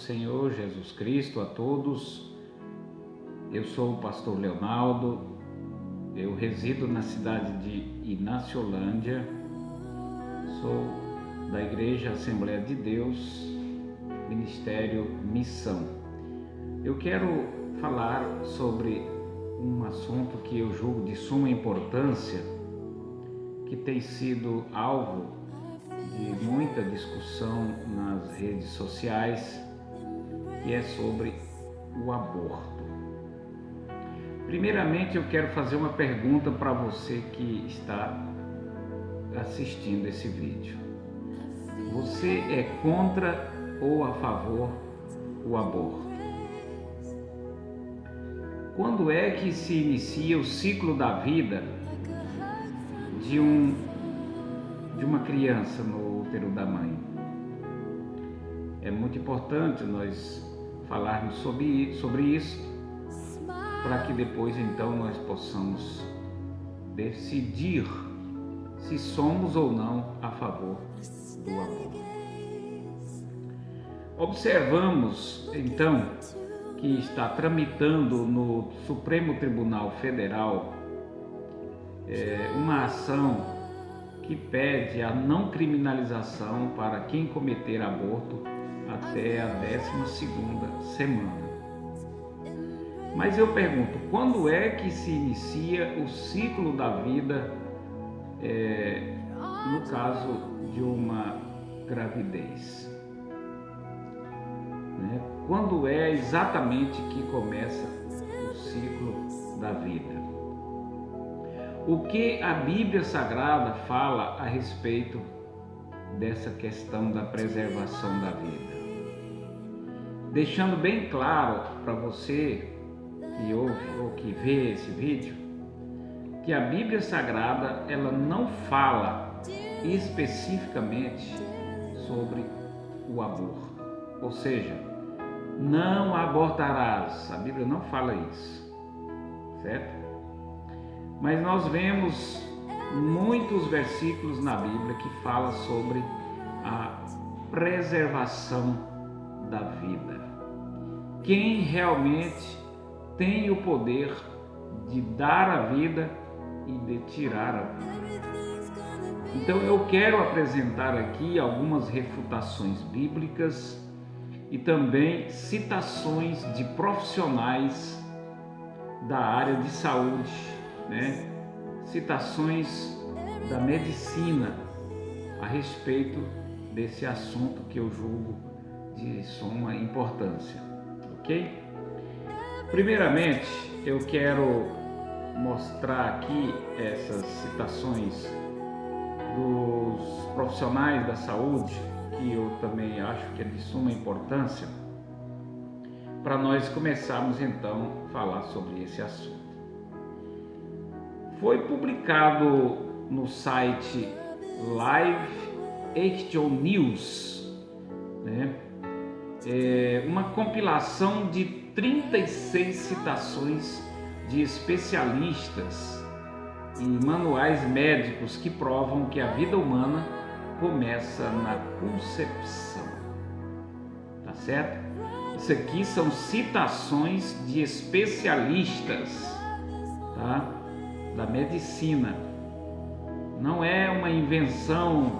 Senhor Jesus Cristo a todos. Eu sou o pastor Leonardo, eu resido na cidade de Inaciolândia, sou da Igreja Assembleia de Deus, Ministério Missão. Eu quero falar sobre um assunto que eu julgo de suma importância, que tem sido alvo de muita discussão nas redes sociais, que é sobre o aborto. Primeiramente, eu quero fazer uma pergunta para você que está assistindo esse vídeo. Você é contra ou a favor do aborto? Quando é que se inicia o ciclo da vida de uma criança no útero da mãe? É muito importante nós falarmos sobre isso, para que depois então nós possamos decidir se somos ou não a favor do aborto. Observamos então que está tramitando no Supremo Tribunal Federal uma ação que pede a não criminalização para quem cometer aborto até a 12ª semana. Mas eu pergunto, quando é que se inicia o ciclo da vida, no caso de uma gravidez? Quando é exatamente que começa o ciclo da vida? O que a Bíblia Sagrada fala a respeito dessa questão da preservação da vida? Deixando bem claro para você que ouve ou que vê esse vídeo, que a Bíblia Sagrada ela não fala especificamente sobre o aborto. Ou seja, não abortarás. A Bíblia não fala isso, certo? Mas nós vemos muitos versículos na Bíblia que falam sobre a preservação da vida. Quem realmente tem o poder de dar a vida e de tirar a vida. Então eu quero apresentar aqui algumas refutações bíblicas e também citações de profissionais da área de saúde, citações da medicina a respeito desse assunto que eu julgo de suma importância, ok? Primeiramente, eu quero mostrar aqui essas citações dos profissionais da saúde, que eu também acho que é de suma importância, para nós começarmos então a falar sobre esse assunto. Foi publicado no site Live Action News, uma compilação de 36 citações de especialistas e manuais médicos que provam que a vida humana começa na concepção. Tá certo? Isso aqui são citações de especialistas, tá? Da medicina. Não é uma invenção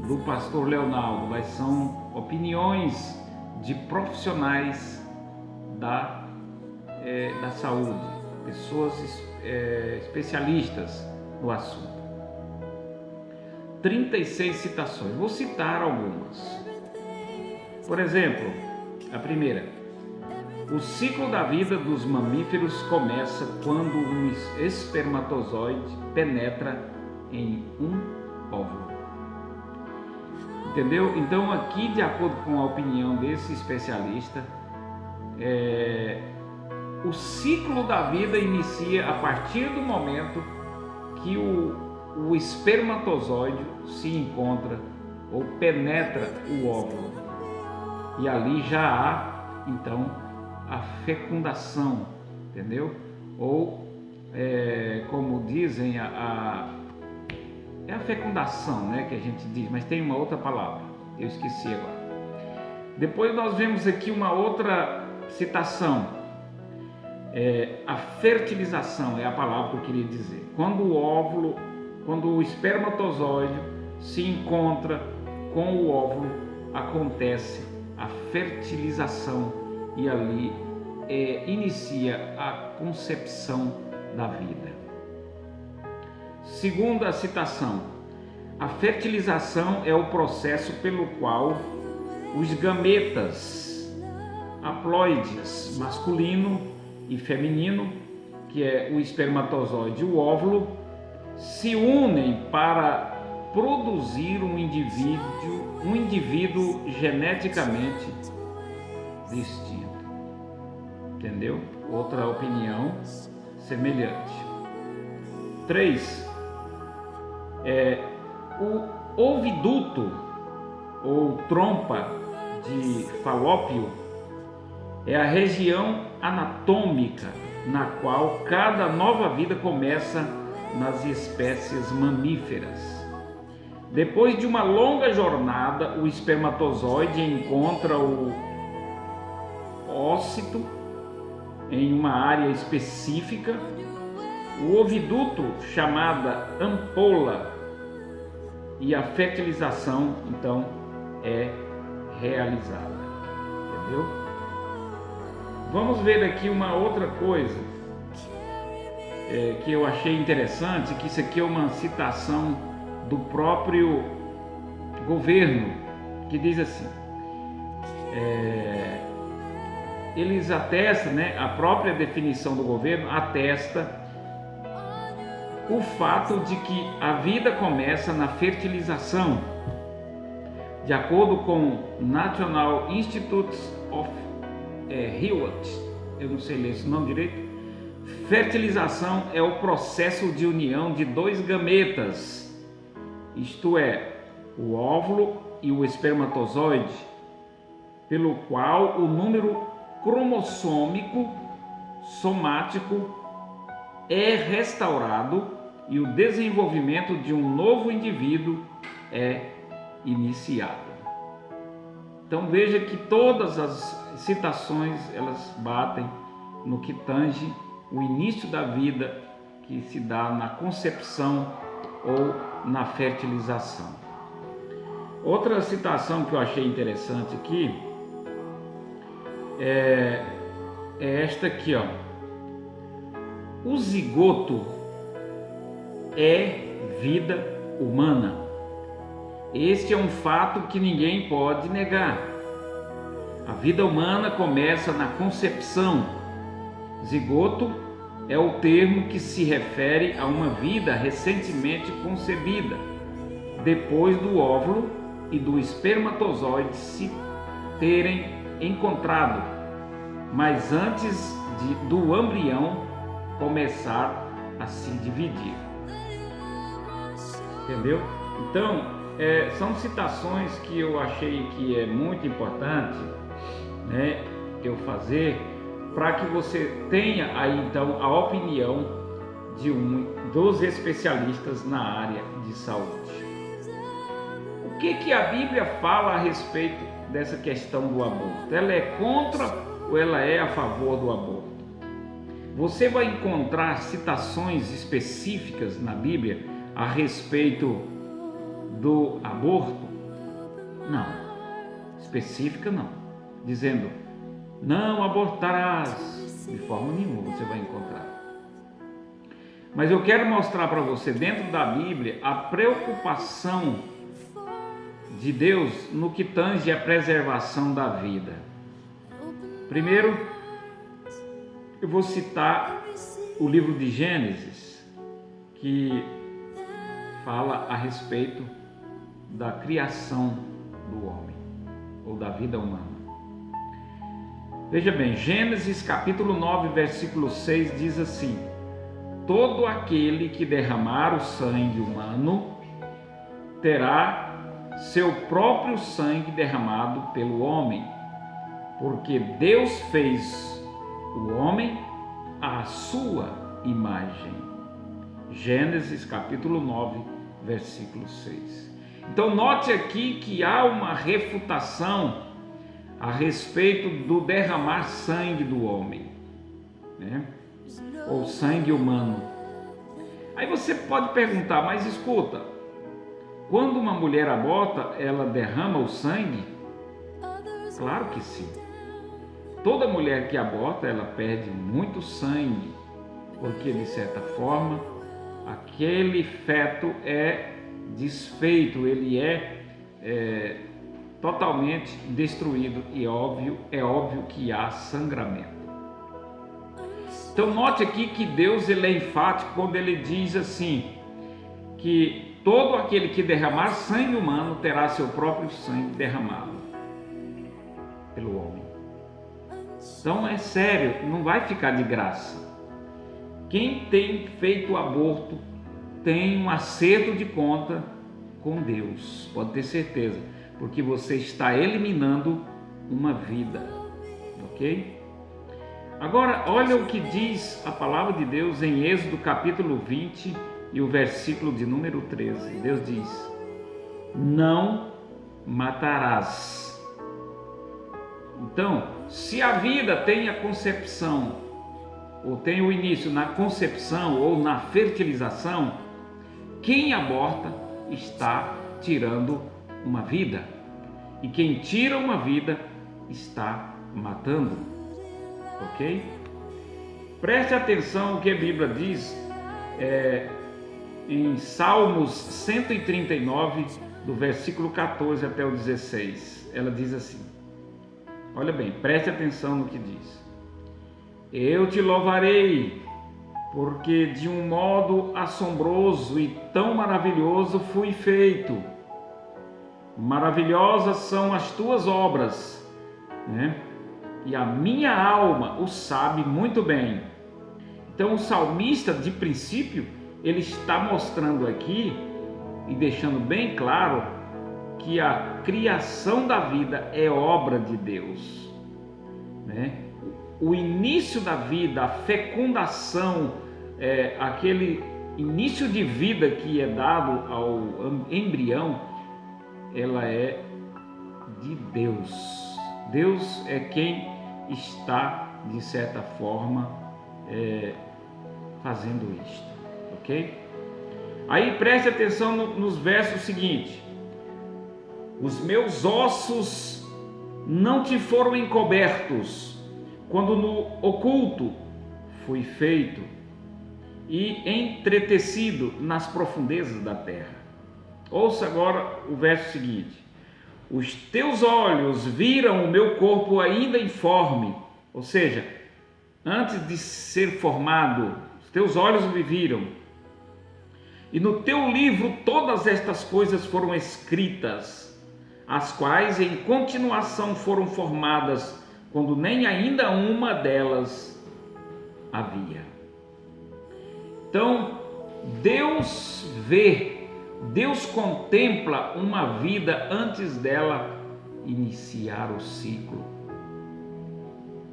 do pastor Leonardo, mas são opiniões de profissionais da saúde, pessoas especialistas no assunto. 36 citações, vou citar algumas. Por exemplo, a primeira: o ciclo da vida dos mamíferos começa quando um espermatozoide penetra em um óvulo. Entendeu? Então aqui, de acordo com a opinião desse especialista, o ciclo da vida inicia a partir do momento que o espermatozoide se encontra ou penetra o óvulo. E ali já há, então, a fecundação, entendeu? Ou, como dizem, é a fecundação, que a gente diz, mas tem uma outra palavra, eu esqueci agora. Depois nós vemos aqui uma outra citação. A fertilização é a palavra que eu queria dizer. Quando o espermatozoide se encontra com o óvulo, acontece a fertilização e ali inicia a concepção da vida. Segunda citação: a fertilização é o processo pelo qual os gametas haploides masculino e feminino, que é o espermatozoide e o óvulo, se unem para produzir um indivíduo geneticamente distinto. Entendeu? Outra opinião semelhante. 3. O oviduto ou trompa de Falópio é a região anatômica na qual cada nova vida começa nas espécies mamíferas. Depois de uma longa jornada, o espermatozoide encontra o ócito em uma área específica, o oviduto chamada ampola, e a fertilização então é realizada. Entendeu? Vamos ver aqui uma outra coisa que eu achei interessante, que isso aqui é uma citação do próprio governo, que diz assim, eles atestam, a própria definição do governo atesta o fato de que a vida começa na fertilização. De acordo com National Institute of Health, eu não sei ler esse nome direito, fertilização é o processo de união de dois gametas, isto é, o óvulo e o espermatozoide, pelo qual o número cromossômico somático é restaurado e o desenvolvimento de um novo indivíduo é iniciado. Então veja que todas as citações elas batem no que tange o início da vida, que se dá na concepção ou na fertilização. Outra citação que eu achei interessante aqui é esta aqui, ó. O zigoto é vida humana. Este é um fato que ninguém pode negar. A vida humana começa na concepção. Zigoto é o termo que se refere a uma vida recentemente concebida, depois do óvulo e do espermatozoide se terem encontrado, mas antes do embrião começar a se dividir. Entendeu? Então, são citações que eu achei que é muito importante, eu fazer, para que você tenha aí então a opinião dos especialistas na área de saúde. O que a Bíblia fala a respeito dessa questão do aborto? Ela é contra ou ela é a favor do aborto? Você vai encontrar citações específicas na Bíblia a respeito do aborto? Não, específica não, dizendo não abortarás, de forma nenhuma você vai encontrar. Mas eu quero mostrar para você dentro da Bíblia a preocupação de Deus no que tange a preservação da vida. Primeiro, eu vou citar o livro de Gênesis, que fala a respeito da criação do homem, ou da vida humana. Veja bem, Gênesis capítulo 9, versículo 6 diz assim: todo aquele que derramar o sangue humano terá seu próprio sangue derramado pelo homem, porque Deus fez o homem à sua imagem. Gênesis capítulo 9, versículo 6. Então note aqui que há uma refutação a respeito do derramar sangue do homem, né? Ou sangue humano. Aí você pode perguntar, mas escuta, quando uma mulher aborta, ela derrama o sangue? Claro que sim. Toda mulher que aborta, ela perde muito sangue, porque de certa forma, aquele feto é desfeito, ele é totalmente destruído e é óbvio que há sangramento. Então note aqui que Deus ele é enfático quando ele diz assim, que todo aquele que derramar sangue humano terá seu próprio sangue derramado pelo homem. Então é sério, não vai ficar de graça. Quem tem feito aborto tem um acerto de conta com Deus, pode ter certeza, porque você está eliminando uma vida, ok? Agora, olha o que diz a palavra de Deus em Êxodo capítulo 20 e o versículo de número 13. Deus diz: não matarás. Então, se a vida tem a concepção, ou tem o início na concepção ou na fertilização, quem aborta está tirando uma vida. E quem tira uma vida está matando. Ok? Preste atenção no que a Bíblia diz em Salmos 139, do versículo 14 até o 16. Ela diz assim, olha bem, preste atenção no que diz. Eu te louvarei, porque de um modo assombroso e tão maravilhoso fui feito. Maravilhosas são as tuas obras, né? E a minha alma o sabe muito bem. Então o salmista, de princípio, ele está mostrando aqui e deixando bem claro que a criação da vida é obra de Deus, né? O início da vida, a fecundação, aquele início de vida que é dado ao embrião, ela é de Deus. Deus é quem está, de certa forma, fazendo isto, ok? Aí preste atenção nos versos seguintes. Os meus ossos não te foram encobertos, quando no oculto fui feito e entretecido nas profundezas da terra. Ouça agora o verso seguinte. Os teus olhos viram o meu corpo ainda informe, ou seja, antes de ser formado, os teus olhos me viram. E no teu livro todas estas coisas foram escritas, as quais em continuação foram formadas, quando nem ainda uma delas havia. Então, Deus vê, Deus contempla uma vida antes dela iniciar o ciclo.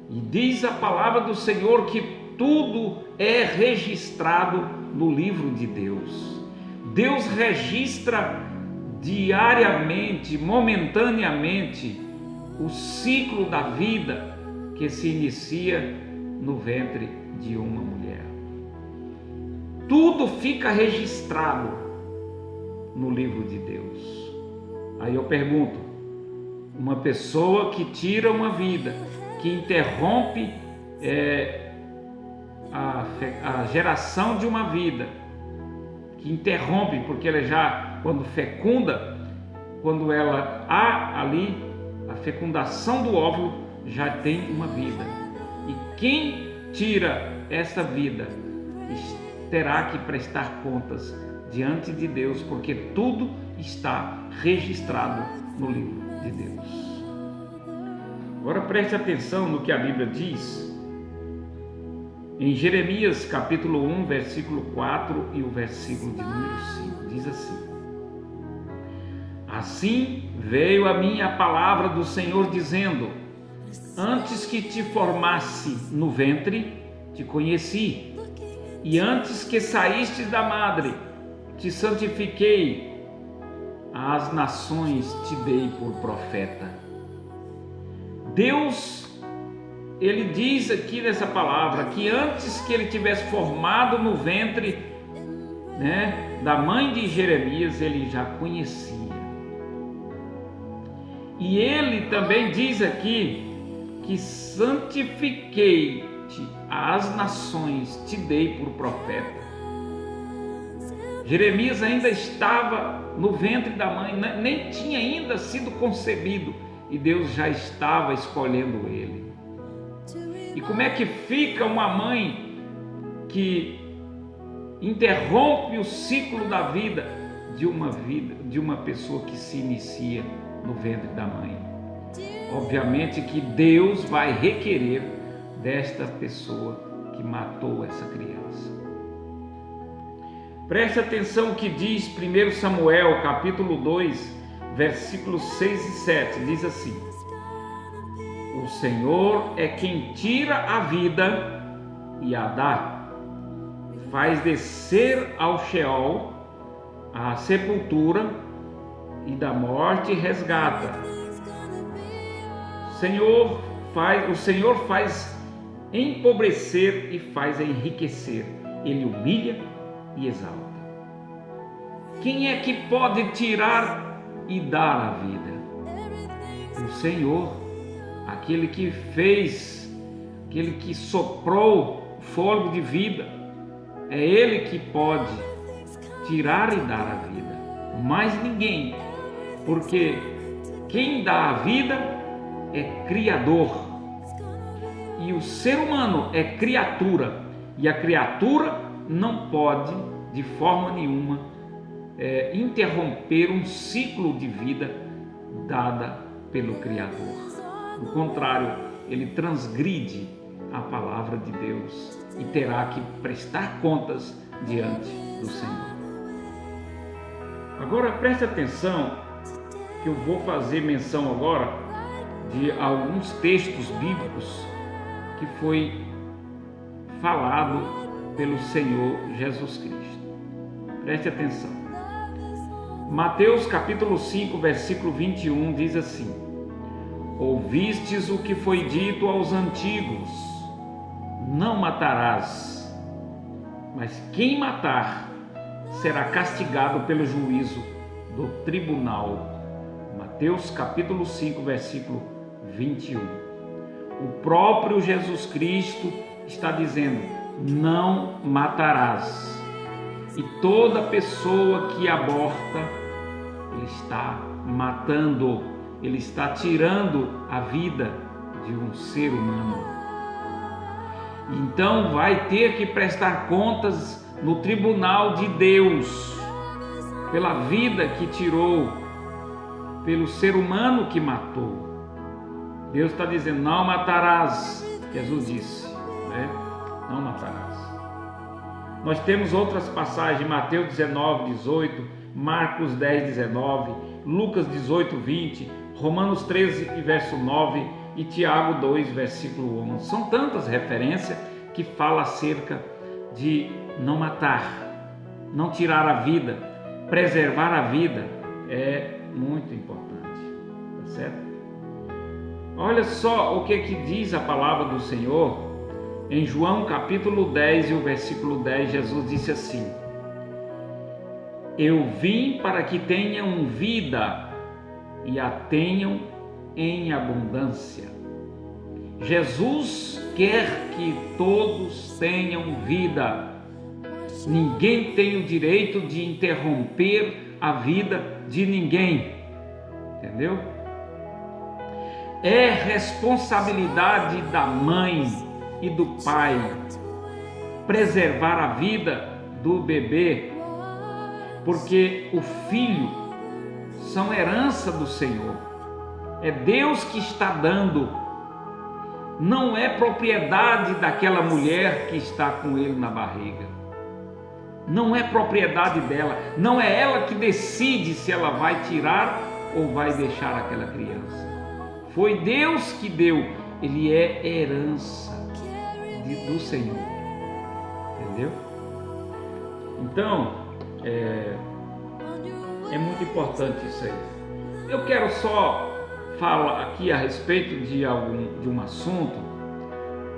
E diz a palavra do Senhor que tudo é registrado no livro de Deus. Deus registra diariamente, momentaneamente, o ciclo da vida que se inicia no ventre de uma mulher. Tudo fica registrado no livro de Deus. Aí eu pergunto, uma pessoa que tira uma vida, que interrompe a geração de uma vida, que interrompe, porque ela já, quando fecunda, quando ela há ali a fecundação do óvulo, já tem uma vida. E quem tira essa vida terá que prestar contas diante de Deus, porque tudo está registrado no livro de Deus. Agora preste atenção no que a Bíblia diz em Jeremias capítulo 1, versículo 4 e o versículo de número 5. Diz assim: assim veio a mim a palavra do Senhor dizendo: antes que te formasse no ventre, te conheci, e antes que saíste da madre, te santifiquei, às nações te dei por profeta. Deus, ele diz aqui nessa palavra que antes que ele tivesse formado no ventre, da mãe de Jeremias, ele já conhecia. E ele também diz aqui que santifiquei-te às nações, te dei por profeta. Jeremias ainda estava no ventre da mãe, nem tinha ainda sido concebido, e Deus já estava escolhendo ele. E como é que fica uma mãe que interrompe o ciclo da vida de uma pessoa que se inicia no ventre da mãe? Obviamente que Deus vai requerer desta pessoa que matou essa criança. Preste atenção o que diz 1 Samuel, capítulo 2, versículos 6 e 7. Diz assim: o Senhor é quem tira a vida e a dá, faz descer ao Sheol, à sepultura, e da morte resgata. O Senhor faz empobrecer e faz enriquecer. Ele humilha e exalta. Quem é que pode tirar e dar a vida? O Senhor, aquele que fez, aquele que soprou o fôlego de vida. É Ele que pode tirar e dar a vida, mais ninguém, porque quem dá a vida é Criador, e o ser humano é criatura, e a criatura não pode de forma nenhuma interromper um ciclo de vida dada pelo Criador. Do contrário, ele transgride a palavra de Deus e terá que prestar contas diante do Senhor. Agora preste atenção que eu vou fazer menção agora de alguns textos bíblicos que foi falado pelo Senhor Jesus Cristo. Preste atenção. Mateus capítulo 5, versículo 21 diz assim: ouvistes o que foi dito aos antigos, não matarás, mas quem matar será castigado pelo juízo do tribunal. Mateus capítulo 5, versículo 21. O próprio Jesus Cristo está dizendo: não matarás. E toda pessoa que aborta, ele está matando, ele está tirando a vida de um ser humano. Então vai ter que prestar contas no tribunal de Deus pela vida que tirou, pelo ser humano que matou. Deus está dizendo: não matarás. Jesus disse, não matarás. Nós temos outras passagens, Mateus 19, 18, Marcos 10, 19, Lucas 18, 20, Romanos 13, verso 9 e Tiago 2, versículo 11. São tantas referências que falam acerca de não matar, não tirar a vida, preservar a vida. É muito importante, tá certo? Olha só o que diz a palavra do Senhor. Em João capítulo 10 e o versículo 10, Jesus disse assim: eu vim para que tenham vida e a tenham em abundância. Jesus quer que todos tenham vida. Ninguém tem o direito de interromper a vida de ninguém. Entendeu? É responsabilidade da mãe e do pai preservar a vida do bebê, porque o filho são herança do Senhor. É Deus que está dando, não é propriedade daquela mulher que está com ele na barriga. Não é propriedade dela, não é ela que decide se ela vai tirar ou vai deixar aquela criança. Foi Deus que deu, ele é herança do Senhor, entendeu? Então, é muito importante isso aí. Eu quero só fala aqui a respeito de um assunto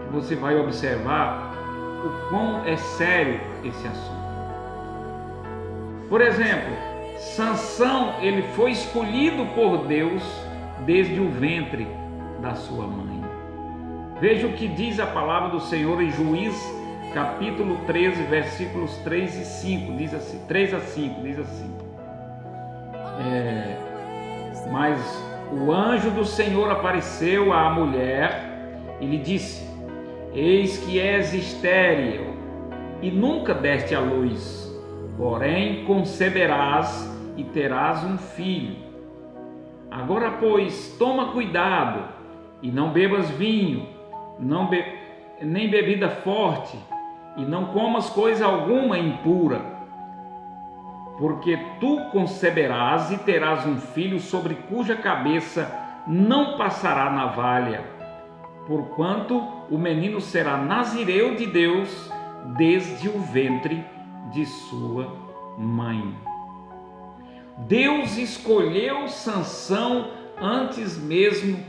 que você vai observar o quão é sério esse assunto. Por exemplo, Sansão, ele foi escolhido por Deus desde o ventre da sua mãe. Veja o que diz a palavra do Senhor em Juízes, capítulo 13, versículos 3 e 5, diz assim, 3 a 5, diz assim: Mas o anjo do Senhor apareceu à mulher e lhe disse: Eis que és estéril e nunca deste à luz, porém conceberás e terás um filho. Agora, pois, toma cuidado e não bebas vinho, nem bebida forte, e não comas coisa alguma impura, porque tu conceberás e terás um filho sobre cuja cabeça não passará navalha, porquanto o menino será nazireu de Deus desde o ventre de sua mãe. Deus escolheu Sansão antes mesmo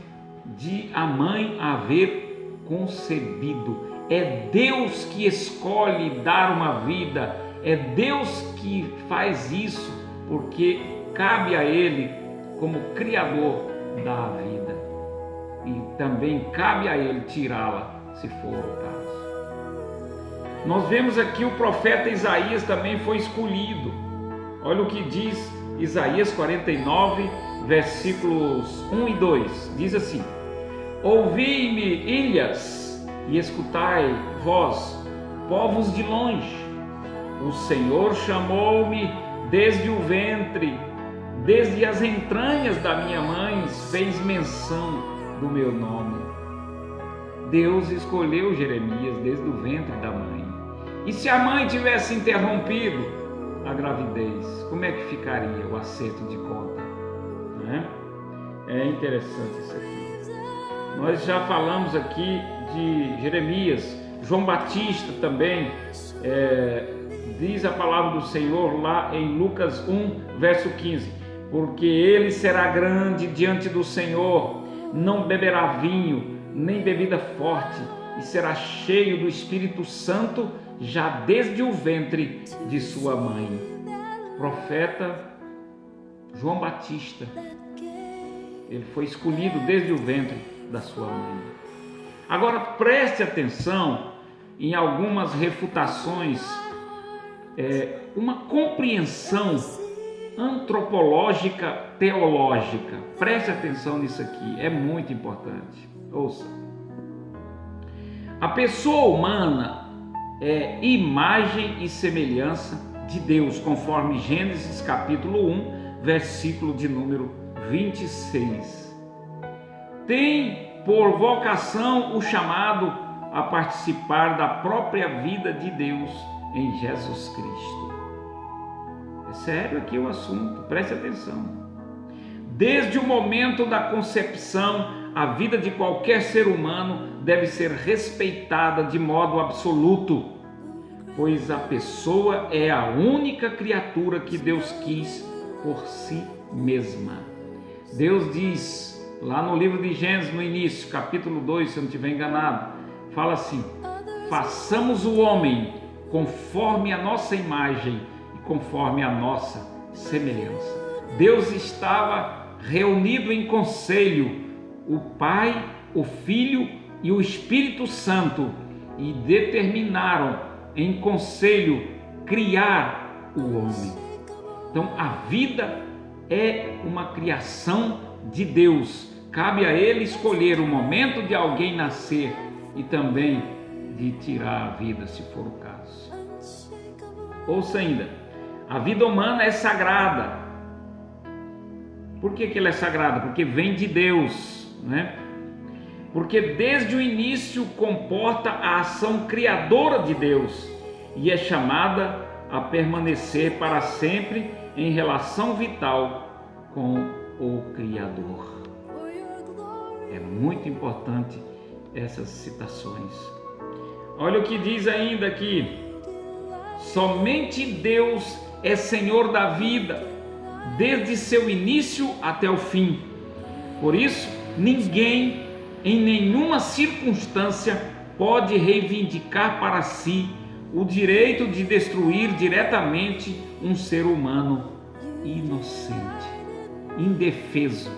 de a mãe haver concebido. É Deus que escolhe dar uma vida, é Deus que faz isso, porque cabe a Ele como Criador da vida, e também cabe a Ele tirá-la, se for o caso. Nós vemos aqui o profeta Isaías também foi escolhido. Olha o que diz Isaías 49, versículos 1 e 2, diz assim: Ouvi-me, ilhas, e escutai, vós, povos de longe. O Senhor chamou-me desde o ventre, desde as entranhas da minha mãe fez menção do meu nome. Deus escolheu Jeremias desde o ventre da mãe. E se a mãe tivesse interrompido a gravidez, como é que ficaria o acerto de conta? É interessante isso aqui. Nós já falamos aqui de Jeremias, João Batista também, diz a palavra do Senhor lá em Lucas 1, verso 15: Porque ele será grande diante do Senhor, não beberá vinho, nem bebida forte, e será cheio do Espírito Santo, já desde o ventre de sua mãe. Profeta João Batista, ele foi escolhido desde o ventre da sua mãe. Agora preste atenção em algumas refutações, uma compreensão antropológica teológica. Preste atenção nisso aqui, é muito importante. Ouça. A pessoa humana é imagem e semelhança de Deus, conforme Gênesis capítulo 1, versículo de número 26. Tem por vocação o chamado a participar da própria vida de Deus em Jesus Cristo. É sério aqui o assunto, preste atenção. Desde o momento da concepção, a vida de qualquer ser humano deve ser respeitada de modo absoluto, pois a pessoa é a única criatura que Deus quis por si mesma. Deus diz lá no livro de Gênesis, no início, capítulo 2, se eu não estiver enganado, fala assim: façamos o homem conforme a nossa imagem e conforme a nossa semelhança. Deus estava reunido em conselho, o Pai, o Filho e o Espírito Santo, e determinaram em conselho criar o homem. Então a vida é uma criação de Deus. Cabe a Ele escolher o momento de alguém nascer e também de tirar a vida, se for o caso. Ouça ainda, a vida humana é sagrada. Por que ela é sagrada? Porque vem de Deus, né? Porque desde o início comporta a ação criadora de Deus e é chamada a permanecer para sempre em relação vital com o Criador. É muito importante essas citações. Olha o que diz ainda aqui: somente Deus é Senhor da vida, desde seu início até o fim. Por isso, ninguém, em nenhuma circunstância, pode reivindicar para si o direito de destruir diretamente um ser humano inocente, indefeso,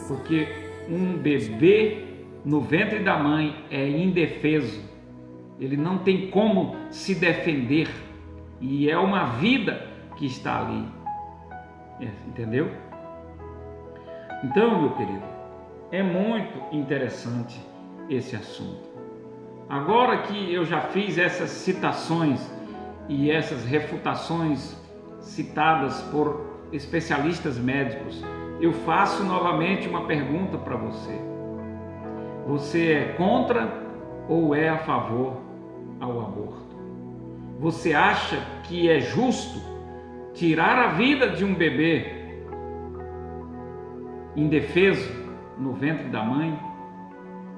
porque um bebê no ventre da mãe é indefeso, ele não tem como se defender, e é uma vida que está ali, entendeu? Então, meu querido, é muito interessante esse assunto. Agora que eu já fiz essas citações e essas refutações citadas por especialistas médicos, eu faço novamente uma pergunta para você. Você é contra ou é a favor ao aborto? Você acha que é justo tirar a vida de um bebê indefeso no ventre da mãe?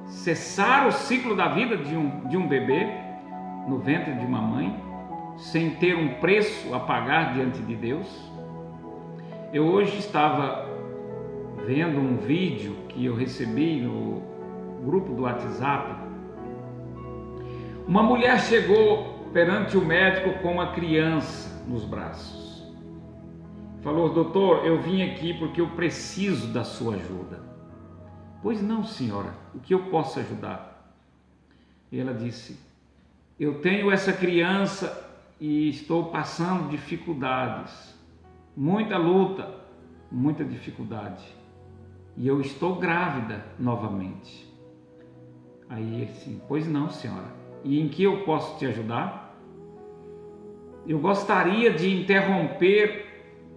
Cessar o ciclo da vida de um bebê no ventre de uma mãe, sem ter um preço a pagar diante de Deus? Eu hoje estava vendo um vídeo que eu recebi no grupo do WhatsApp. Uma mulher chegou perante o médico com uma criança nos braços. Falou: doutor, eu vim aqui porque eu preciso da sua ajuda. Pois não, senhora, o que eu posso ajudar? E ela disse: eu tenho essa criança e estou passando dificuldades, muita luta, muita dificuldade, e eu estou grávida novamente. Aí assim: pois não, senhora, e em que eu posso te ajudar? Eu gostaria de interromper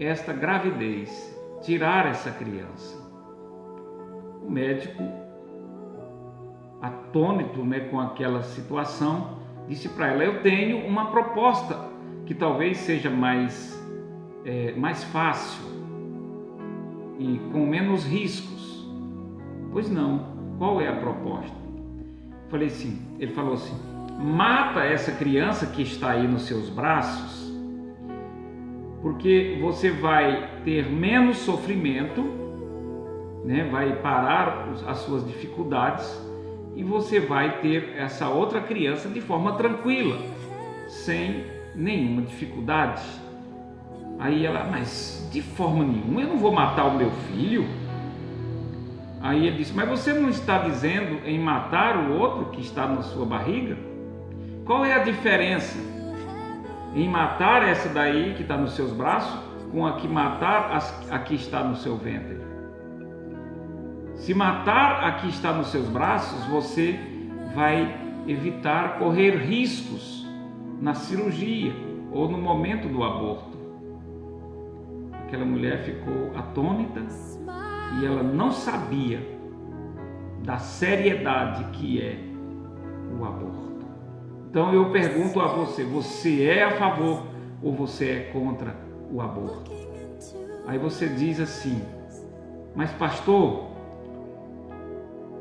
esta gravidez, tirar essa criança. O médico, atônito, com aquela situação, disse para ela: eu tenho uma proposta que talvez seja mais fácil e com menos riscos. Pois não, qual é a proposta? Ele falou assim: mata essa criança que está aí nos seus braços, porque você vai ter menos sofrimento, vai parar as suas dificuldades, e você vai ter essa outra criança de forma tranquila, sem nenhuma dificuldade. Aí ela: mas de forma nenhuma, eu não vou matar o meu filho. Aí ele disse: mas você não está dizendo em matar o outro que está na sua barriga? Qual é a diferença em matar essa daí que está nos seus braços com a que matar a que está no seu ventre? Se matar a que está nos seus braços, você vai evitar correr riscos na cirurgia ou no momento do aborto. Aquela mulher ficou atônita e ela não sabia da seriedade que é o aborto. Então eu pergunto a você: você é a favor ou você é contra o aborto? Aí você diz assim: mas pastor,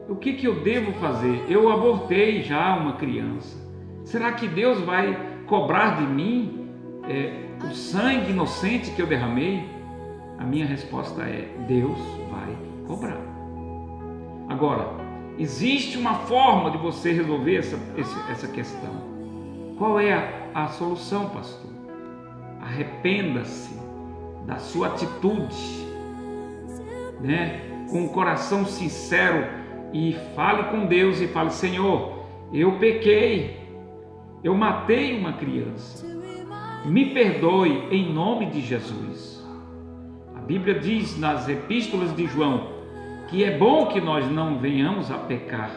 o que eu devo fazer? Eu abortei já uma criança. Será que Deus vai cobrar de mim o sangue inocente que eu derramei? A minha resposta é: Deus vai cobrar. Agora, existe uma forma de você resolver essa questão. Qual é a solução, pastor? Arrependa-se da sua atitude, com o coração sincero, e fale com Deus e fale: Senhor, eu pequei, eu matei uma criança, me perdoe em nome de Jesus. A Bíblia diz nas epístolas de João que é bom que nós não venhamos a pecar,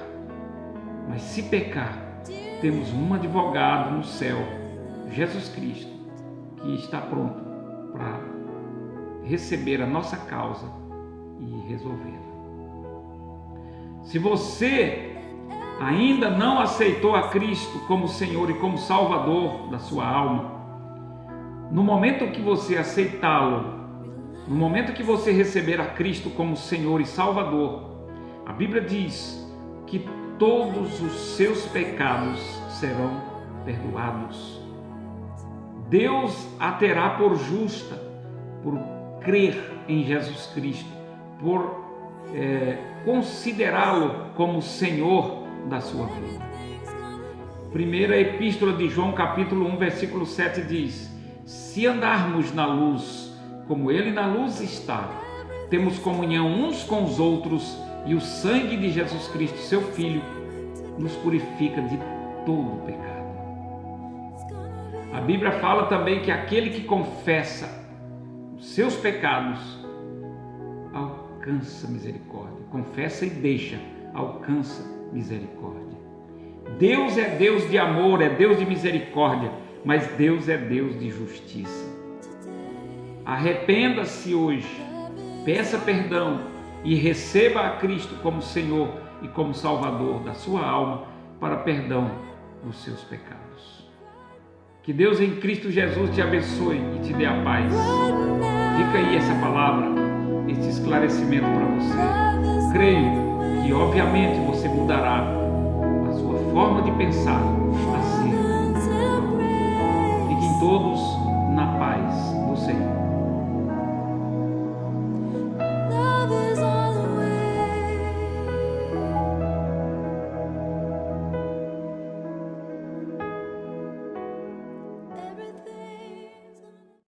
mas se pecar, temos um advogado no céu, Jesus Cristo, que está pronto para receber a nossa causa e resolvê-la. Se você ainda não aceitou a Cristo como Senhor e como Salvador da sua alma, no momento que você aceitá-lo, no momento que você receber a Cristo como Senhor e Salvador, a Bíblia diz que todos os seus pecados serão perdoados. Deus a terá por justa, por crer em Jesus Cristo, por considerá-lo como Senhor da sua vida. Primeira Epístola de João, capítulo 1, versículo 7 diz: se andarmos na luz, como Ele na luz está, temos comunhão uns com os outros, e o sangue de Jesus Cristo, seu Filho, nos purifica de todo o pecado. A Bíblia fala também que aquele que confessa os seus pecados alcança misericórdia. Confessa e deixa, alcança misericórdia. Deus é Deus de amor, é Deus de misericórdia, mas Deus é Deus de justiça. Arrependa-se hoje, peça perdão e receba a Cristo como Senhor e como Salvador da sua alma para perdão dos seus pecados. Que Deus em Cristo Jesus te abençoe e te dê a paz. Fica aí essa palavra, esse esclarecimento para você. Creio que obviamente você mudará a sua forma de pensar assim. Fiquem todos